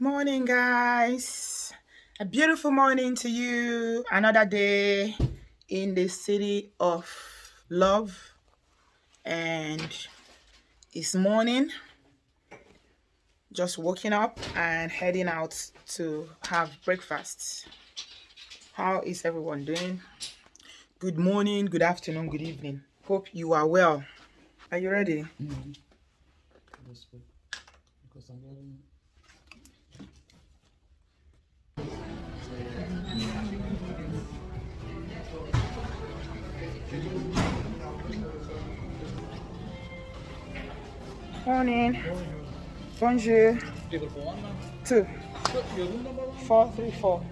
Morning, guys. A beautiful morning to you. Another day in the city of love, and it's morning. Just waking up and heading out to have breakfast. How is everyone doing? Good morning, good afternoon, good evening. Hope you are well. Are you ready? Because I'm getting Morning. Bonjour. table for one, ma'am. 2 So your room number one? 434.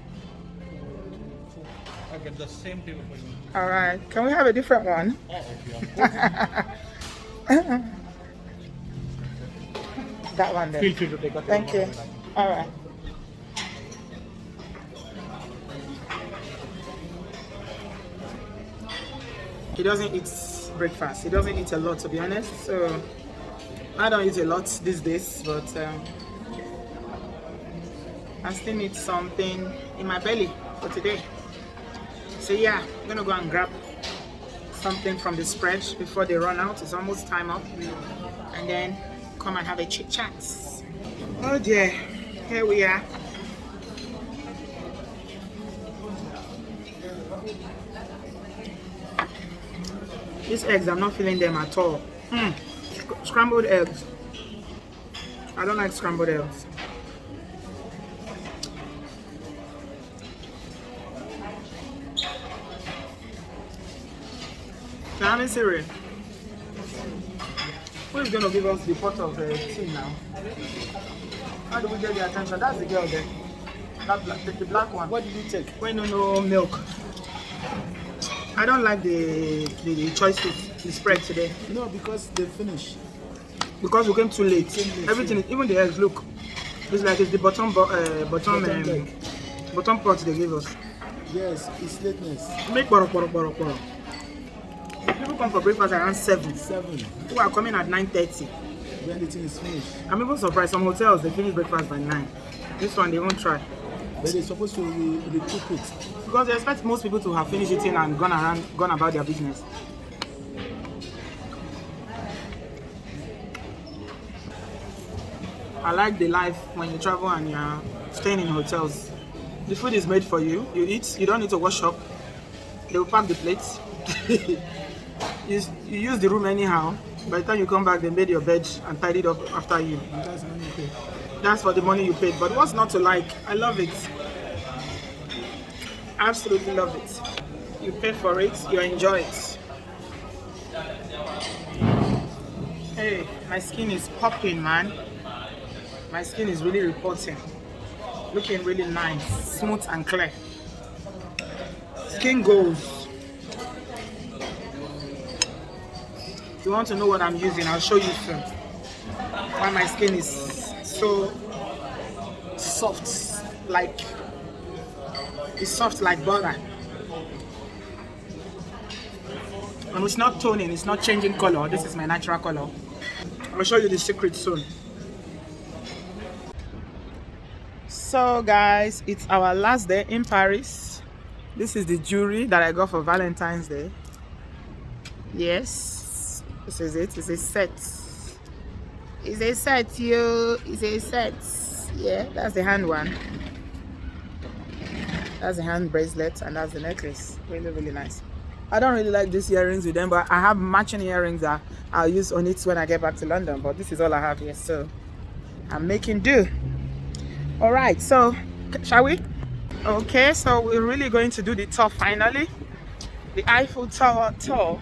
I get the same table for you. All right. Can we have a different one? Okay, of course. That one then. Feel free to take a Thank you. All right. He doesn't eat breakfast. He doesn't eat a lot, to be honest. So I don't eat a lot these days, but I still need something in my belly for today. So yeah, I'm gonna go and grab something from the spread before they run out. It's almost time up, and then come and have a chit chat. Oh dear, here we are. These eggs, I'm not feeling them at all. Scrambled eggs. I don't like scrambled eggs. Now, I'm serious. Who is going to give us the pot of tea now? How do we get the attention? That's the girl there. The black one. What did you take? When no milk. I don't like the choice the spread today. No, because they finished. Because we came too late. Everything, even the eggs, look. It's like it's the bottom pot they gave us. Yes, it's lateness. Make boro. People come for breakfast around 7. 7. Who are coming at 9:30. When the thing is finished. I'm even surprised. Some hotels they finish breakfast by 9. This one they won't try. But they're supposed to recoup it. Because they expect most people to have finished eating and gone about their business. I like the life when you travel and you're staying in hotels. The food is made for you. You eat. You don't need to wash up. They will pack the plates. You use the room anyhow. By the time you come back, they made your bed and tidied up after you. And that's the money you pay. That's for the money you paid. But what's not to like? I love it. Absolutely love it. You pay for it, you enjoy it. Hey, my skin is popping, man. My skin is really reporting. Looking really nice, smooth and clear. Skin goals. If you want to know what I'm using, I'll show you soon. Why my skin is so soft, it's soft like butter. And it's not toning, it's not changing color. This is my natural color. I'll show you the secret soon. So guys, it's our last day in Paris. This is the jewelry that I got for Valentine's Day. Yes, this is it. It's a set. It's a set, you. It's a set. Yeah, that's the hand one. That's the hand bracelet, and that's the necklace. Really, really nice. I don't really like these earrings with them, but I have matching earrings that I'll use on it when I get back to London. But this is all I have here, so I'm making do. All right, so shall we? Okay, so we're really going to do the tour finally. The Eiffel Tower tour.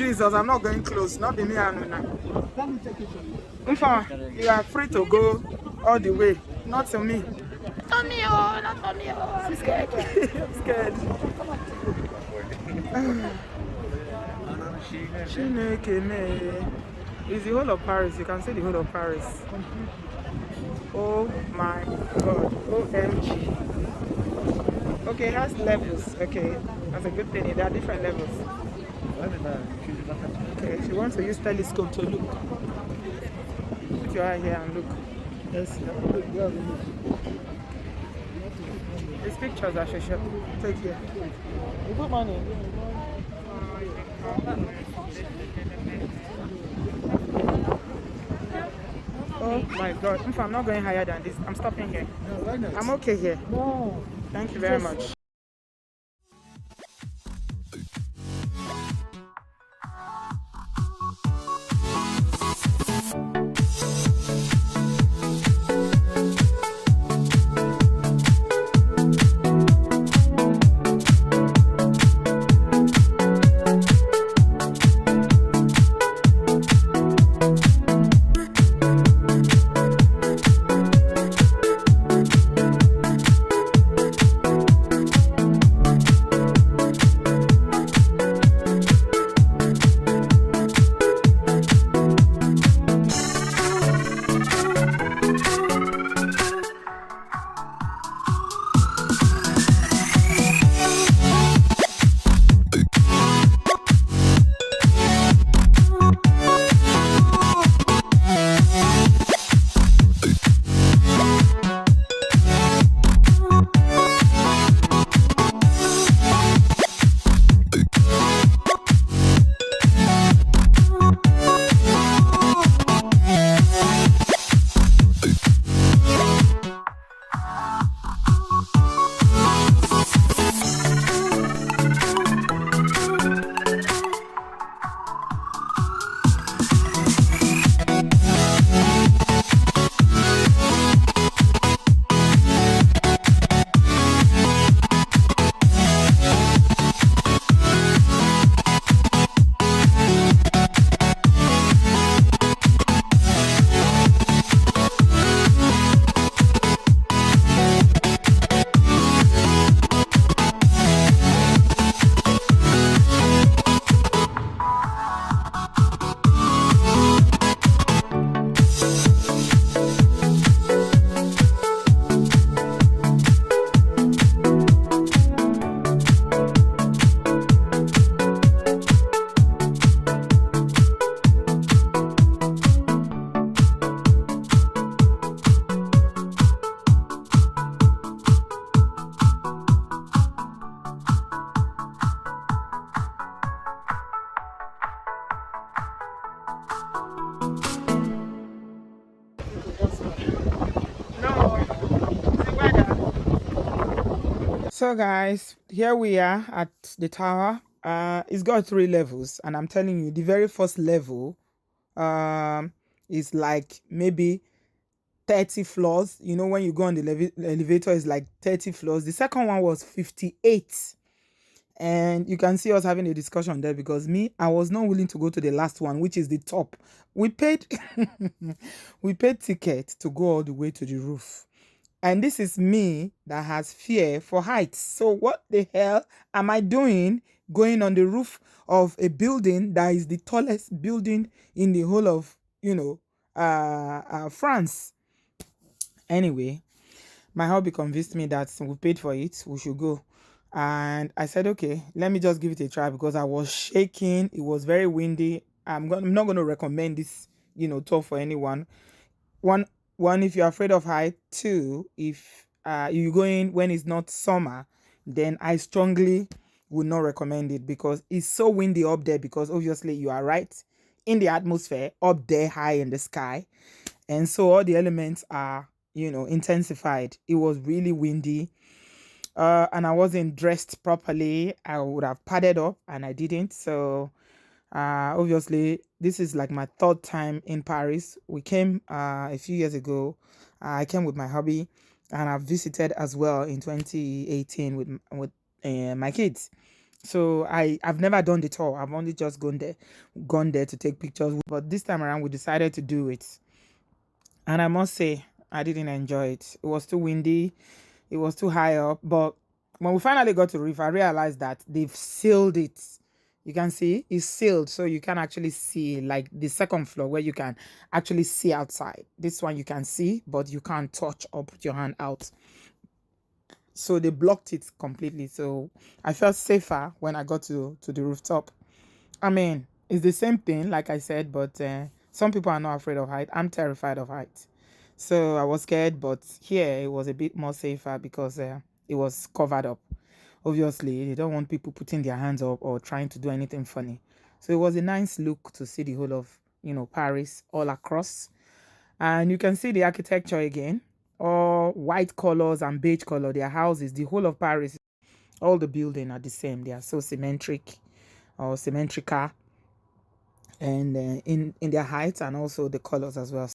Jesus, I'm not going close. Not be me and Una. Let me take it from you. Infa, you are free to go all the way. Not to me. Tommy, oh, not Tommy, oh. I'm scared. I'm scared. Chineke me. It's the whole of Paris. You can see the whole of Paris. Oh my God. OMG. Okay, it has levels. Okay, that's a good thing. There are different levels. Okay, if you want to use telescope to look, put your eye here and look. Yes, These pictures I should show. Take here. You put money. Oh my God. If I'm not going higher than this, I'm stopping here. no, why not? I'm okay here. No. Thank you very much. No, the weather. So guys, here we are at the tower. It's got 3 levels, and I'm telling you, the very first level is like maybe 30 floors. You know, when you go on the elevator, it's like 30 floors. The second one was 58. And you can see us having a discussion there because me, I was not willing to go to the last one, which is the top. We paid we paid ticket to go all the way to the roof. And this is me that has fear for heights. So what the hell am I doing going on the roof of a building that is the tallest building in the whole of, France? Anyway, my hubby convinced me that we paid for it, we should go. And I said, okay, let me just give it a try because I was shaking. It was very windy. I'm not going to recommend this, tour for anyone. One, if you're afraid of height. Two, if you go in when it's not summer, then I strongly would not recommend it because it's so windy up there, because obviously you are right in the atmosphere up there high in the sky. And so all the elements are, intensified. It was really windy. And I wasn't dressed properly. I would have padded up and I didn't. So obviously this is like my third time in Paris. We came a few years ago. I came with my hubby, and I visited as well in 2018 with my kids. So I've never done the tour. I've only just gone there to take pictures. But this time around, we decided to do it, and I must say I didn't enjoy it. It was too windy. It was too high up. But when we finally got to the reef, I realized that they've sealed it. You can see it's sealed, so you can actually see like the second floor where you can actually see outside. This one you can see, but you can't touch or put your hand out. So they blocked it completely. So I felt safer when I got to the rooftop. I mean, it's the same thing, like I said, but some people are not afraid of height. I'm terrified of height. So I was scared, but here it was a bit more safer because it was covered up. Obviously, they don't want people putting their hands up or trying to do anything funny. So it was a nice look to see the whole of, Paris all across. And you can see the architecture again, all white colors and beige color. Their houses, the whole of Paris, all the buildings are the same. They are so symmetric or symmetrical, and in their height and also the colors as well.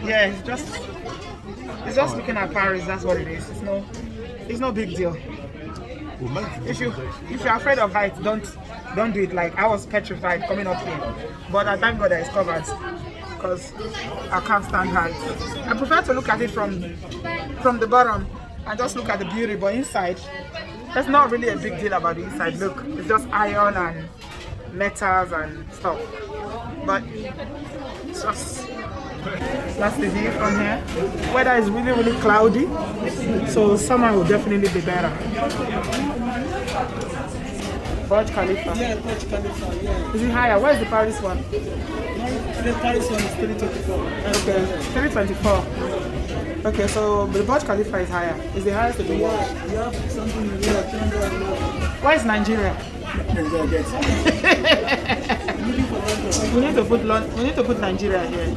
Yeah, it's just looking at Paris. That's what it is. It's no big deal. If you're afraid of heights, don't do it. Like I was petrified coming up here, but I thank God that it's covered because I can't stand heights. I prefer to look at it from the bottom and just look at the beauty, but inside, there's not really a big deal about the inside. Look, it's just iron and metals and stuff, but it's just. That's the view from here. Weather is really, really cloudy, so summer will definitely be better. Burj Khalifa. Yeah, Burj Khalifa, yeah. Is it higher? Where's the Paris one? The Paris one is 324. Okay, 324. Okay, so the Burj Khalifa is higher. Is the highest in the world? You have something in there, 300. Where is Nigeria? We need to put Nigeria here.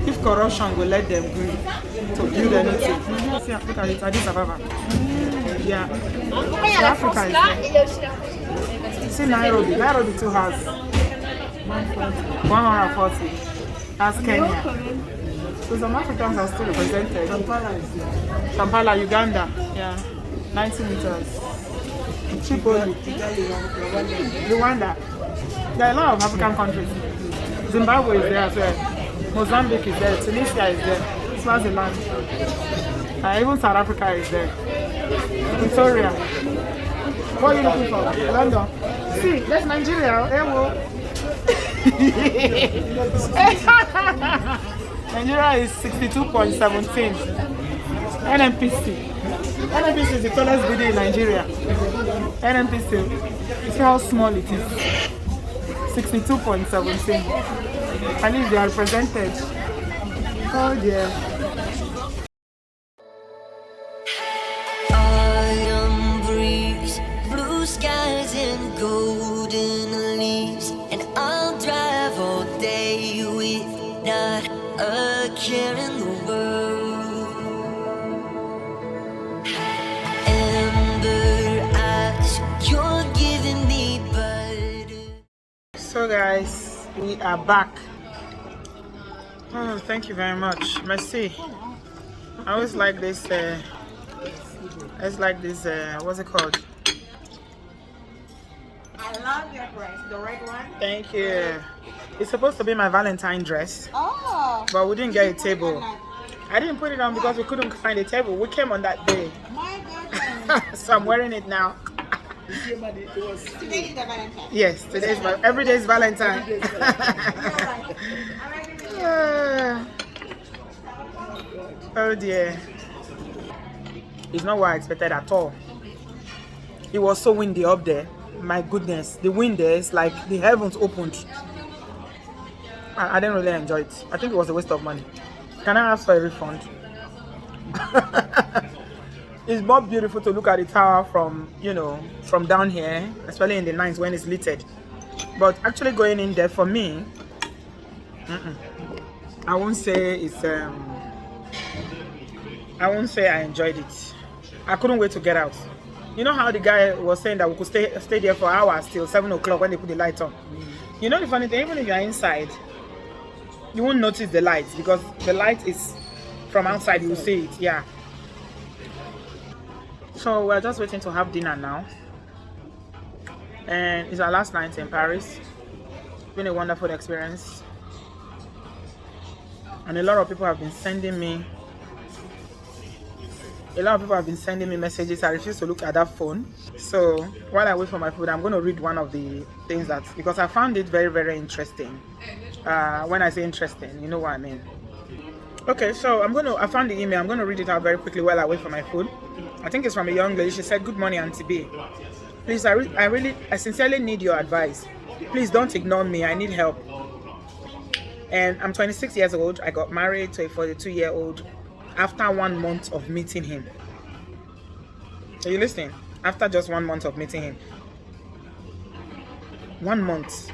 If corruption will let them agree to build anything. See, look at it, Addis Ababa. Yeah. So Africa is there. See Nairobi. Nairobi too has 140. That's Kenya. So some Africans are still represented. Kampala is there. Kampala, Uganda. Yeah. 90 meters. Tripoli. Rwanda. There are a lot of African countries. Zimbabwe is there as well. Mozambique is there. Tunisia is there. Swaziland. Even South Africa is there. Victoria. What are you looking for? London. See, that's Nigeria. Nigeria is 62.17. NNPC. NNPC is the tallest building in Nigeria. NNPC. See how small it is. 62.17. At least they are represented. Oh dear. Autumn breeze, blue skies and golden leaves, and I'll drive all day with not a care in the world. Amber eyes, you're giving me butter. So guys, we are back. Oh, thank you very much. Merci. I always like this. What's it called? I love your dress, the red one. Thank you. It's supposed to be my Valentine dress, Oh, but we didn't get a table. I didn't put it on because we couldn't find a table. We came on that day, my God. so I'm wearing it now. Today is the Valentine. Yes, every day is Valentine. You're right. Oh dear. It's not what I expected at all. It was so windy up there. My goodness, the wind there is like the heavens opened. I didn't really enjoy it. I think it was a waste of money. Can I ask for a refund? It's more beautiful to look at the tower from, from down here, especially in the nights when it's lit. But actually going in there for me, I won't say it's I won't say I enjoyed it. I couldn't wait to get out. You know how the guy was saying that we could stay there for hours till 7 o'clock when they put the lights on. You know the funny thing, even if you're inside, you won't notice the lights because the light is from outside, you will see it. Yeah. So we're just waiting to have dinner now. And it's our last night in Paris. It's been a wonderful experience. And a lot of people have been sending me messages. I refuse to look at that phone. So while I wait for my food, I'm going to read one of the things because I found it very, very interesting. When I say interesting, you know what I mean. Okay, so I found the email. I'm going to read it out very quickly while I wait for my food. I think it's from a young lady. She said, "Good morning, Auntie B. Please, I sincerely need your advice. Please don't ignore me. I need help. And I'm 26 years old. I got married to a 42-year-old after 1 month of meeting him." Are you listening? After just 1 month of meeting him. 1 month.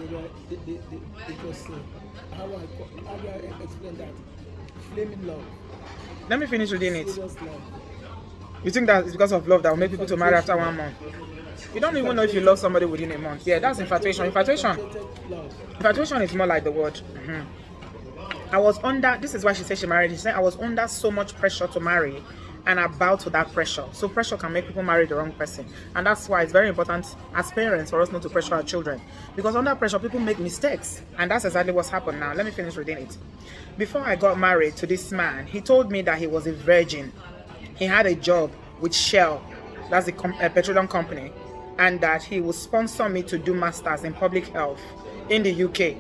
It was, how do I explain that? Flaming love. Let me finish reading it. Serious love. You think that it's because of love that will make people to marry after 1 month? You don't even know if you love somebody within a month. Yeah, that's infatuation. Infatuation is more like the word. I was under, this is why she said she married. She said, "I was under so much pressure to marry and I bow to that pressure." So pressure can make people marry the wrong person. And that's why it's very important as parents for us not to pressure our children. Because under pressure, people make mistakes. And that's exactly what's happened now. Let me finish reading it. "Before I got married to this man, he told me that he was a virgin. He had a job with Shell, that's a petroleum company, and that he would sponsor me to do masters in public health in the UK.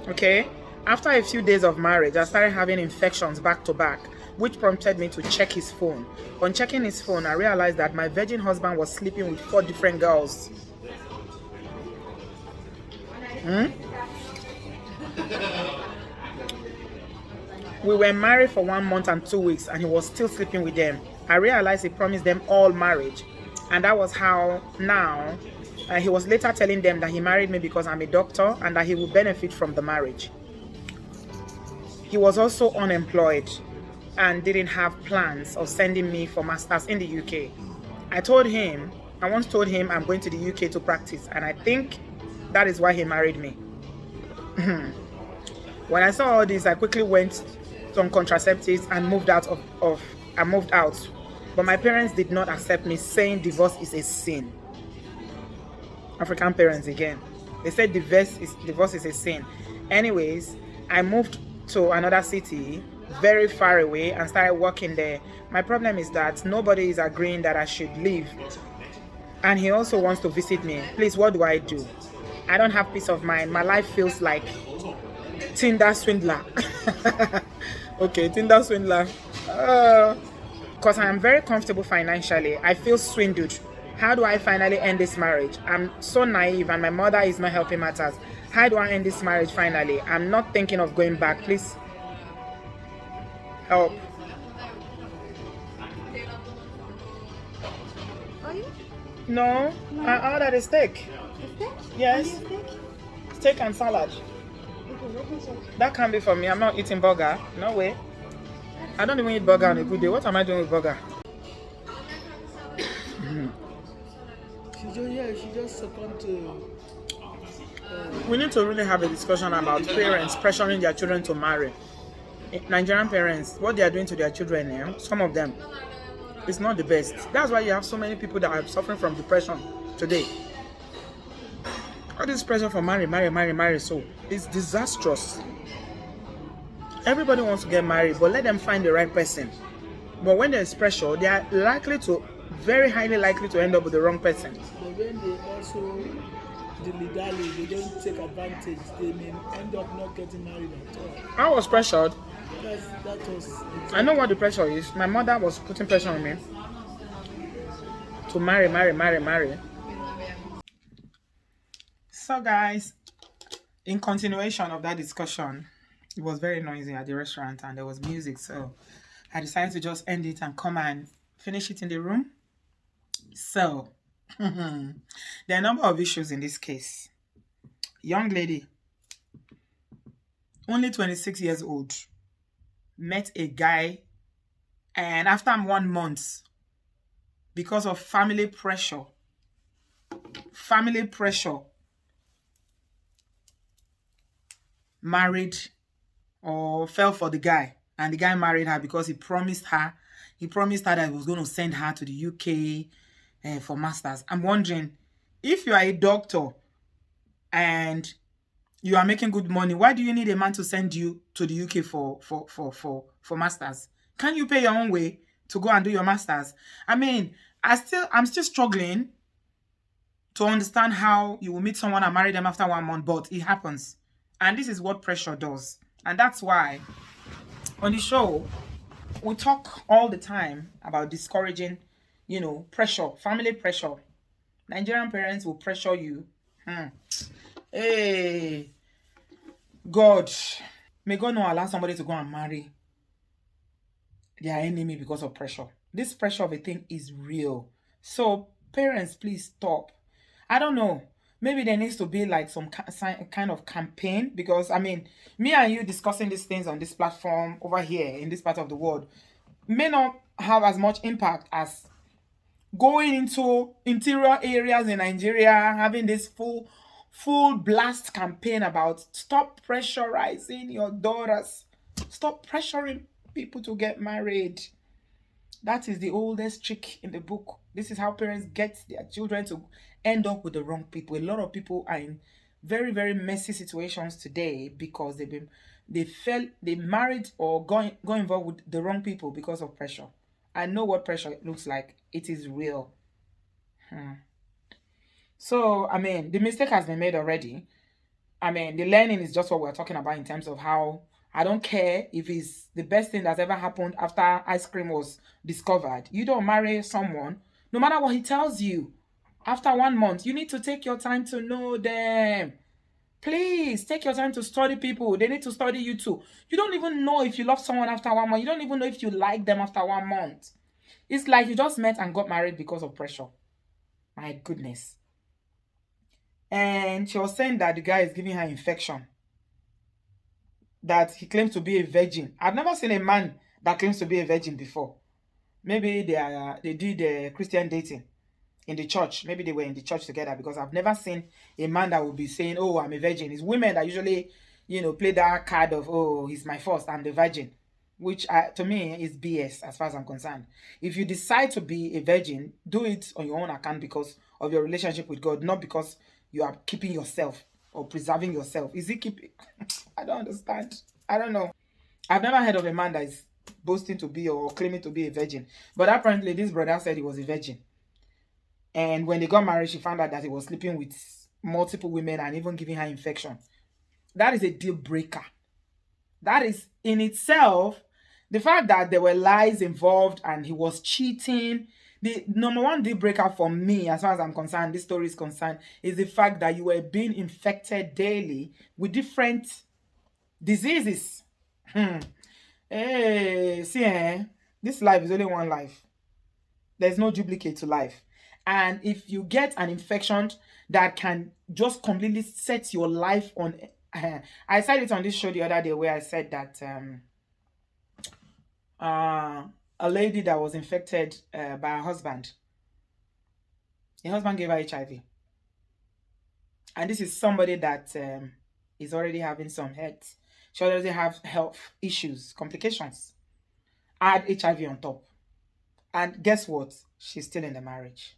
Okay? After a few days of marriage, I started having infections back to back, which prompted me to check his phone. On checking his phone, I realized that my virgin husband was sleeping with 4 different girls. We were married for 1 month and 2 weeks, and he was still sleeping with them. I realized he promised them all marriage, and that was how now he was later telling them that he married me because I'm a doctor and that he would benefit from the marriage. He was also unemployed and didn't have plans of sending me for masters in the UK. I once told him I'm going to the UK to practice, and I think that is why he married me. When I saw all this, I quickly went on contraceptives and moved out. But my parents did not accept me, saying divorce is a sin. African parents again. They said divorce is a sin. Anyways, I moved to another city very far away and started working there. My problem is that nobody is agreeing that I should leave. And he also wants to visit me. Please, what do I do? I don't have peace of mind. My life feels like Tinder swindler. Okay, Tinder swindler. Because I am very comfortable financially. I feel swindled. How do I finally end this marriage? I'm so naive and my mother is not helping matters. How do I end this marriage finally? I'm not thinking of going back. Please help. Are you? No, I ordered a steak. Steak? Yes, Only a steak? steak and salad. Okay, let me check. That can't be for me. I'm not eating burger. No way. I don't even eat burger on a good day. What am I doing with burger? She just succumbed to. We need to really have a discussion about parents pressuring their children to marry. Nigerian parents, what they are doing to their children, some of them, it's not the best. That's why you have so many people that are suffering from depression today. All this pressure for marry, so it's disastrous. Everybody wants to get married, but let them find the right person. But when there's pressure, they are very highly likely to end up with the wrong person. But when they also dilly-dally, they don't take advantage, they may end up not getting married at all. I was pressured. That was. I know what the pressure is. My mother was putting pressure on me to marry. So guys, in continuation of that discussion, it was very noisy at the restaurant and there was music, so I decided to just end it and come and finish it in the room. So there are a number of issues in this case. Young lady, only 26 years old, met a guy, and after 1 month, because of family pressure, married or fell for the guy, and the guy married her because he promised her He promised her that he was going to send her to the UK for masters. I'm wondering, if you are a doctor and you are making good money, why do you need a man to send you to the UK for masters? Can you pay your own way to go and do your masters? I mean, I'm still struggling to understand how you will meet someone and marry them after 1 month, but it happens. And this is what pressure does. And that's why on the show, we talk all the time about discouraging, pressure, family pressure. Nigerian parents will pressure you. Hey, God, may God not allow somebody to go and marry their enemy because of pressure. This pressure of a thing is real. So parents, please stop. I don't know. Maybe there needs to be like some kind of campaign, because I mean, me and you discussing these things on this platform over here in this part of the world may not have as much impact as going into interior areas in Nigeria, having this full blast campaign about stop pressurizing your daughters, stop pressuring people to get married. That is the oldest trick in the book. This is how parents get their children to end up with the wrong people. A lot of people are in very, very messy situations today because they married or got involved with the wrong people because of pressure. I know what pressure looks like. It is real. So, I mean, the mistake has been made already. I mean, the learning is just what we're talking about in terms of how I don't care if it's the best thing that's ever happened after ice cream was discovered. You don't marry someone, no matter what he tells you. After 1 month, you need to take your time to know them. Please, take your time to study people. They need to study you too. You don't even know if you love someone after 1 month. You don't even know if you like them after 1 month. It's like you just met and got married because of pressure. My goodness. And she was saying that the guy is giving her infection, that he claims to be a virgin. I've never seen a man that claims to be a virgin before. Maybe they did Christian dating in the church. Maybe they were in the church together, because I've never seen a man that would be saying, oh, I'm a virgin. It's women that usually, play that card of, oh, he's my first, I'm the virgin, which to me is BS as far as I'm concerned. If you decide to be a virgin, do it on your own account because of your relationship with God, not because you are keeping yourself or preserving yourself. Is it keeping? I don't understand. I don't know. I've never heard of a man that is boasting to be or claiming to be a virgin. But apparently this brother said he was a virgin. And when they got married, she found out that he was sleeping with multiple women and even giving her infection. That is a deal breaker. That is in itself, the fact that there were lies involved and he was cheating. The number one deal breaker for me, as far as I'm concerned, this story is concerned, is the fact that you were being infected daily with different diseases. Hey, see, this life is only one life. There's no duplicate to life. And if you get an infection that can just completely set your life on... I said it on this show the other day where I said that a lady that was infected by her husband. Her husband gave her HIV. And this is somebody that is already having some health. She already have health issues, complications. Add HIV on top. And guess what? She's still in the marriage.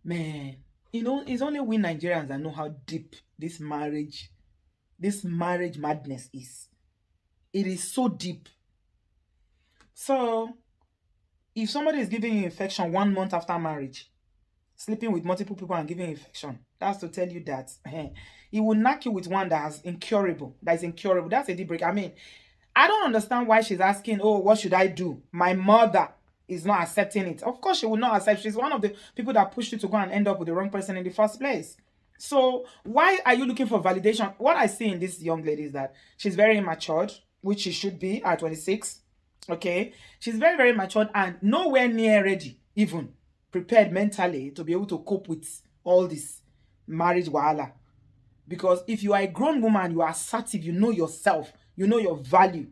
Man, it's only we Nigerians that know how deep this marriage madness is. It is so deep. So, if somebody is giving you infection 1 month after marriage, sleeping with multiple people and giving infection, that's to tell you that he will knock you with one that is incurable. That's a deal breaker. I mean, I don't understand why she's asking, oh, what should I do? My mother is not accepting it. Of course, she will not accept. She's one of the people that pushed you to go and end up with the wrong person in the first place. So why are you looking for validation? What I see in this young lady is that she's very immature, which she should be at 26. Okay, she's very, very matured and nowhere near ready, even prepared mentally to be able to cope with all this marriage wahala. Because if you are a grown woman, you are assertive, you know yourself, you know your value.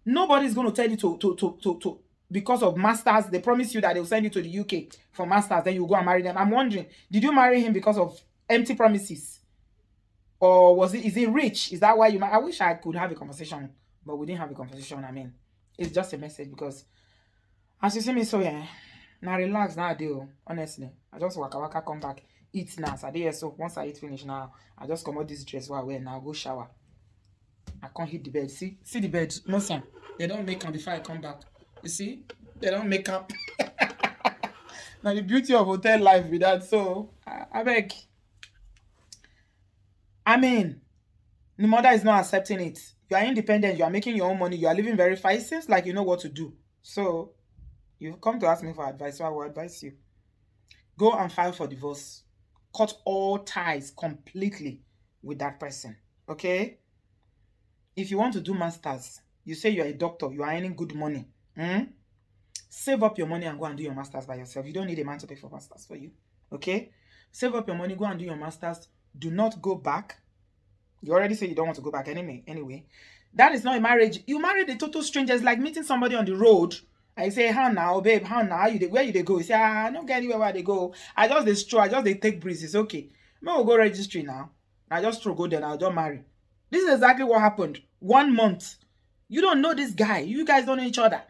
Nobody's going to tell you to because of masters. They promise you that they'll send you to the UK for masters, then you go and marry them. I'm wondering, did you marry him because of empty promises? Or is he rich? Is that why you... I wish I could have a conversation, but we didn't have a conversation. I mean, It's just a message because as you see me so yeah, now relax now I do honestly. I just waka come back, eat now. So I dey so once I eat finish now, I just come out this dress while I wear now go shower. I can't hit the bed. See the bed. No son. They don't make them before I come back. You see? They don't make up. Now the beauty of hotel life with that. So I beg. I mean, the mother is not accepting it. You are independent, you are making your own money, you are living very fine. It seems like you know what to do. So you've come to ask me for advice, so I will advise you. Go and file for divorce. Cut all ties completely with that person. Okay? If you want to do masters, you say you're a doctor, you are earning good money. Save up your money and go and do your masters by yourself. You don't need a man to pay for masters for you. Okay? Save up your money, go and do your masters. Do not go back. You already say you don't want to go back anyway. That is not a marriage. You married a total stranger. It's like meeting somebody on the road. I say, how now, babe? How now? Where you they go? You say, I don't get anywhere where they go. I just destroy. I just they take breeze. It's okay. May we go registry now. I just throw go there. I'll just marry. This is exactly what happened. 1 month. You don't know this guy. You guys don't know each other.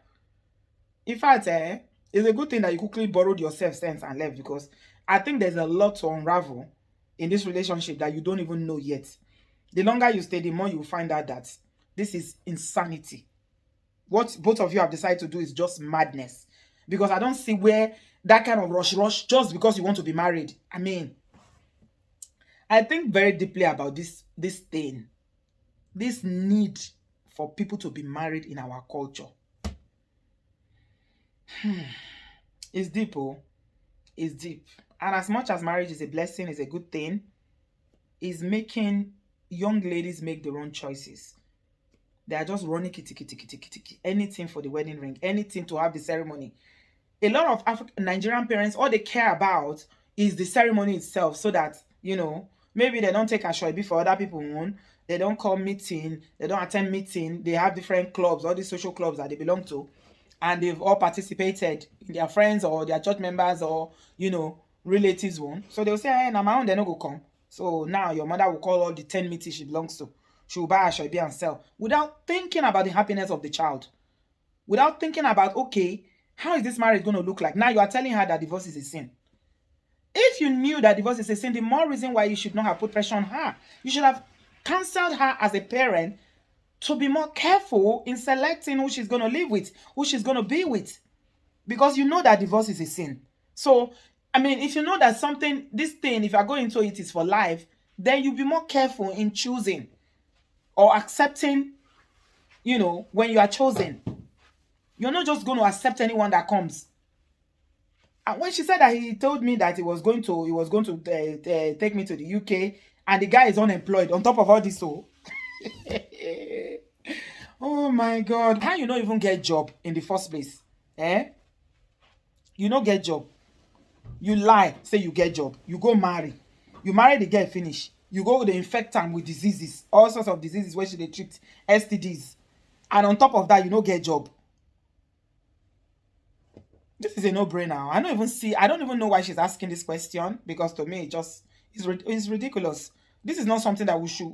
In fact, it's a good thing that you quickly borrowed yourself sense and left, because I think there's a lot to unravel in this relationship that you don't even know yet. The longer you stay, the more you find out that this is insanity. What both of you have decided to do is just madness. Because I don't see where that kind of rush just because you want to be married. I mean, I think very deeply about this thing. This need for people to be married in our culture. It's deep, oh. It's deep. And as much as marriage is a blessing, is a good thing, is making young ladies make the wrong choices. They are just running kitty, anything for the wedding ring, anything to have the ceremony. A lot of Nigerian parents, all they care about is the ceremony itself, so that, you know, maybe they don't take a shoibi for other people own, they don't call meeting, they don't attend meeting, they have different clubs, all these social clubs that they belong to, and they've all participated in their friends or their church members or, you know, relatives one. So they'll say, hey, now my own, they not go come. So now your mother will call all the 10 meetings she belongs to. She will buy a shoibi and sell without thinking about the happiness of the child. Without thinking about, okay, how is this marriage going to look like? Now you are telling her that divorce is a sin. If you knew that divorce is a sin, the more reason why you should not have put pressure on her. You should have counseled her as a parent to be more careful in selecting who she's going to live with, who she's going to be with. Because you know that divorce is a sin. So, I mean, if you know that something, this thing, if you're going into it is for life, then you'll be more careful in choosing or accepting, you know, when you are chosen. You're not just going to accept anyone that comes. And when she said that he told me that he was going to take me to the UK, and the guy is unemployed on top of all this, so oh my God, how you not even get job in the first place? You don't get job. You lie, say you get job. You go marry. You marry the girl, finish. You go to infect them with diseases, all sorts of diseases where she they treat STDs. And on top of that, you don't get job. This is a no-brainer. I don't even know why she's asking this question, because to me it's ridiculous. This is not something that we should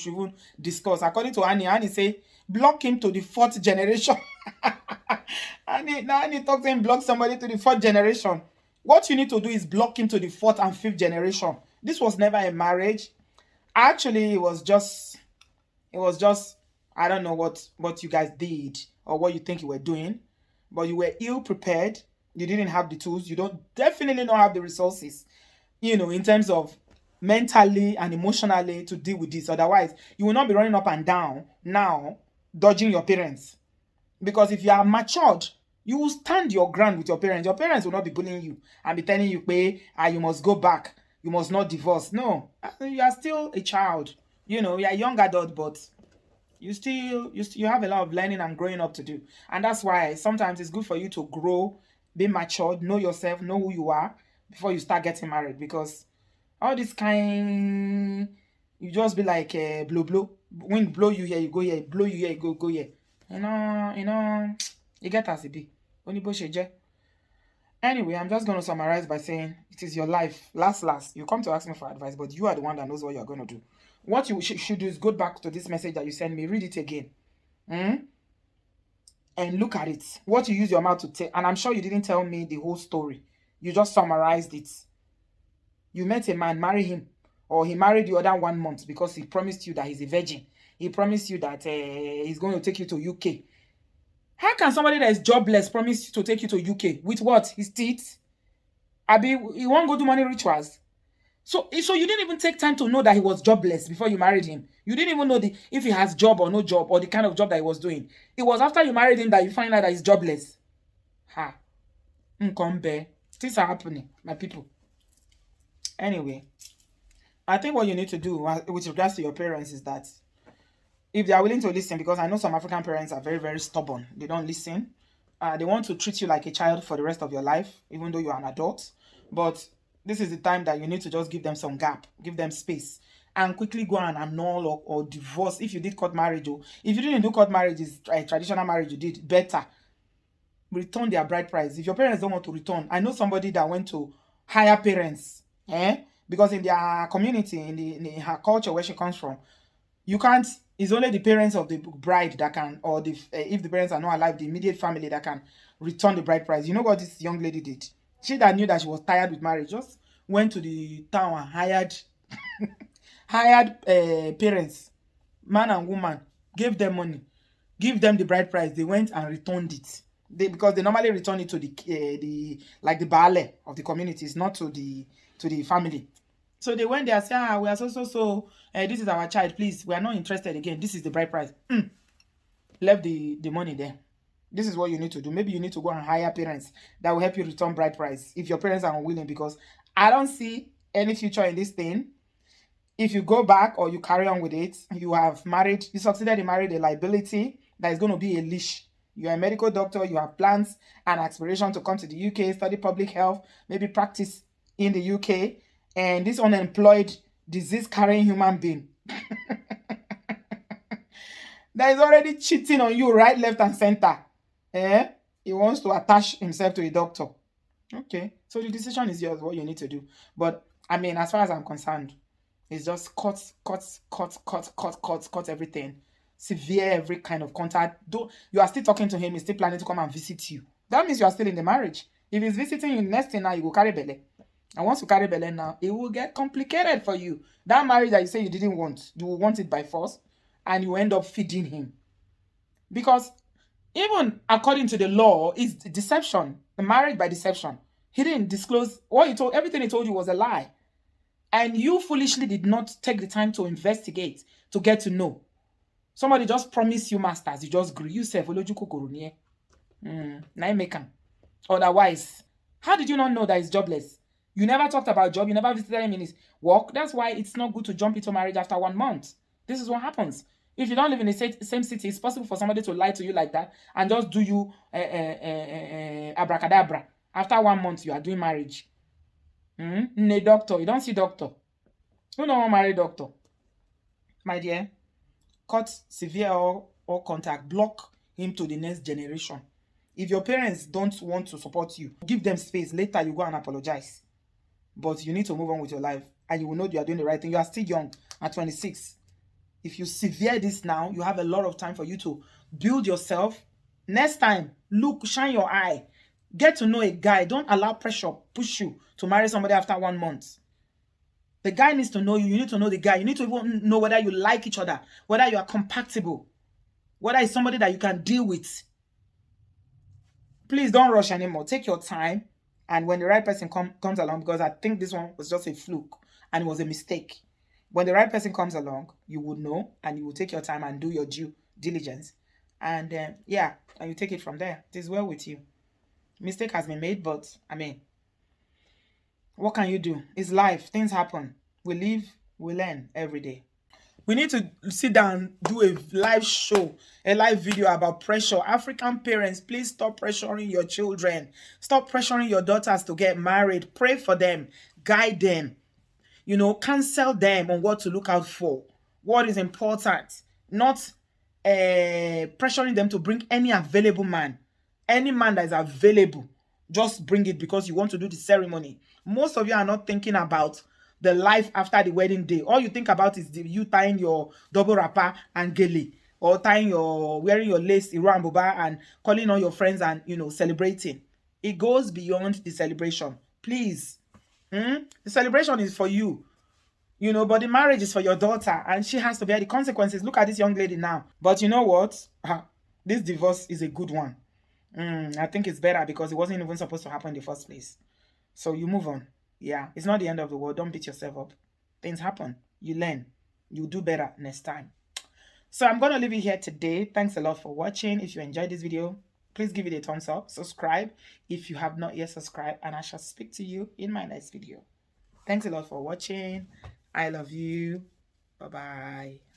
even discuss. According to Annie say block him to the 4th generation. Annie talks and block somebody to the 4th generation. What you need to do is block him to the 4th and 5th generation. This was never a marriage. Actually, it was just I don't know what you guys did or what you think you were doing. But you were ill prepared. You didn't have the tools. You definitely don't have the resources, you know, in terms of mentally and emotionally to deal with this. Otherwise, you will not be running up and down now, dodging your parents. Because if you are matured, you will stand your ground with your parents. Your parents will not be bullying you and be telling you, you must go back. You must not divorce. No, you are still a child. You know, you are a young adult, but you have a lot of learning and growing up to do. And that's why sometimes it's good for you to grow, be matured, know yourself, know who you are before you start getting married. Because all this kind, you just be like blow. Wind blow you here, you go here. Blow you here, you go here. You know, you get as it be. Anyway, I'm just going to summarize by saying it is your life. Last, you come to ask me for advice, but you are the one that knows what you're going to do. What you should do is go back to this message that you sent me. Read it again. and look at it. What you use your mouth to tell, and I'm sure you didn't tell me the whole story. You just summarized it. You met a man, marry him, or he married you other 1 month because he promised you that he's a virgin. He promised you that he's going to take you to UK. How can somebody that is jobless promise to take you to UK with what? His teeth? Abi, he won't go do money rituals. So you didn't even take time to know that he was jobless before you married him. You didn't even know if he has job or no job or the kind of job that he was doing. It was after you married him that you find out that he's jobless. Ha. Nkombe. Things are happening, my people. Anyway, I think what you need to do with regards to your parents is that if they are willing to listen, because I know some African parents are very, very stubborn. They don't listen. They want to treat you like a child for the rest of your life, even though you're an adult. But this is the time that you need to just give them some gap, give them space, and quickly go and annul or divorce. If you did court marriage, or if you didn't do court marriage, is a traditional marriage you did, better. Return their bride price. If your parents don't want to return, I know somebody that went to hire parents, because in their community, in her culture where she comes from, you can't. It's only the parents of the bride that can, or if the parents are not alive, the immediate family that can return the bride price. You know what this young lady did? She that knew that she was tired with marriage just went to the town and hired parents, man and woman, gave them money, give them the bride price. They went and returned it. Because they normally return it to the baale of the communities, not to the family. So they went there and said, we are so, this is our child, please, we are not interested again. This is the bride price. Left the money there. This is what you need to do. Maybe you need to go and hire parents that will help you return bride price if your parents are unwilling, because I don't see any future in this thing. If you go back or you carry on with it, you succeeded in marrying a liability that is going to be a leash. You're a medical doctor, you have plans and aspiration to come to the UK, study public health, maybe practice in the UK, and this unemployed, disease-carrying human being that is already cheating on you right, left, and center. He wants to attach himself to a doctor. Okay, so the decision is yours, what you need to do. But, I mean, as far as I'm concerned, it's just cut everything. Severe every kind of contact. Though you are still talking to him, he's still planning to come and visit you. That means you are still in the marriage. If he's visiting you, next thing now, you will carry belly. And once you carry belly now, it will get complicated for you. That marriage that you say you didn't want, you will want it by force, and you end up feeding him. Because even according to the law, it's deception. The marriage by deception. He didn't disclose what he told. Everything he told you was a lie. And you foolishly did not take the time to investigate, to get to know. Somebody just promised you masters. You just grew. You say, otherwise, how did you not know that he's jobless? You never talked about job. You never visited him in his work. That's why it's not good to jump into marriage after 1 month. This is what happens. If you don't live in the same city, it's possible for somebody to lie to you like that and just do you abracadabra. After 1 month, you are doing marriage. A doctor. You don't see doctor. Who don't want to marry doctor? My dear, cut severe or contact. Block him to the next generation. If your parents don't want to support you, give them space. Later, you go and apologize. But you need to move on with your life. And you will know you are doing the right thing. You are still young at 26. If you severe this now, you have a lot of time for you to build yourself. Next time, look, shine your eye. Get to know a guy. Don't allow pressure push you to marry somebody after 1 month. The guy needs to know you. You need to know the guy. You need to even know whether you like each other, whether you are compatible, whether it's somebody that you can deal with. Please don't rush anymore. Take your time. And when the right person comes along, because I think this one was just a fluke and it was a mistake. When the right person comes along, you would know and you will take your time and do your due diligence. And and you take it from there. It is well with you. Mistake has been made, but I mean, what can you do? It's life. Things happen. We live, we learn every day. We need to sit down, do a live show, a live video about pressure. African parents, please stop pressuring your children. Stop pressuring your daughters to get married. Pray for them. Guide them. Counsel them on what to look out for. What is important. Not pressuring them to bring any available man. Any man that is available. Just bring it because you want to do the ceremony. Most of you are not thinking about the life after the wedding day. All you think about is you tying your double wrapper and gele. or wearing your lace Iran Buba and calling on your friends and celebrating. It goes beyond the celebration. Please. The celebration is for you. But the marriage is for your daughter, and she has to bear the consequences. Look at this young lady now. But you know what? This divorce is a good one. I think it's better because it wasn't even supposed to happen in the first place. So you move on. Yeah, it's not the end of the world. Don't beat yourself up. Things happen. You learn. You do better next time. So I'm going to leave it here today. Thanks a lot for watching. If you enjoyed this video, please give it a thumbs up. Subscribe if you have not yet subscribed, and I shall speak to you in my next video. Thanks a lot for watching. I love you. Bye-bye.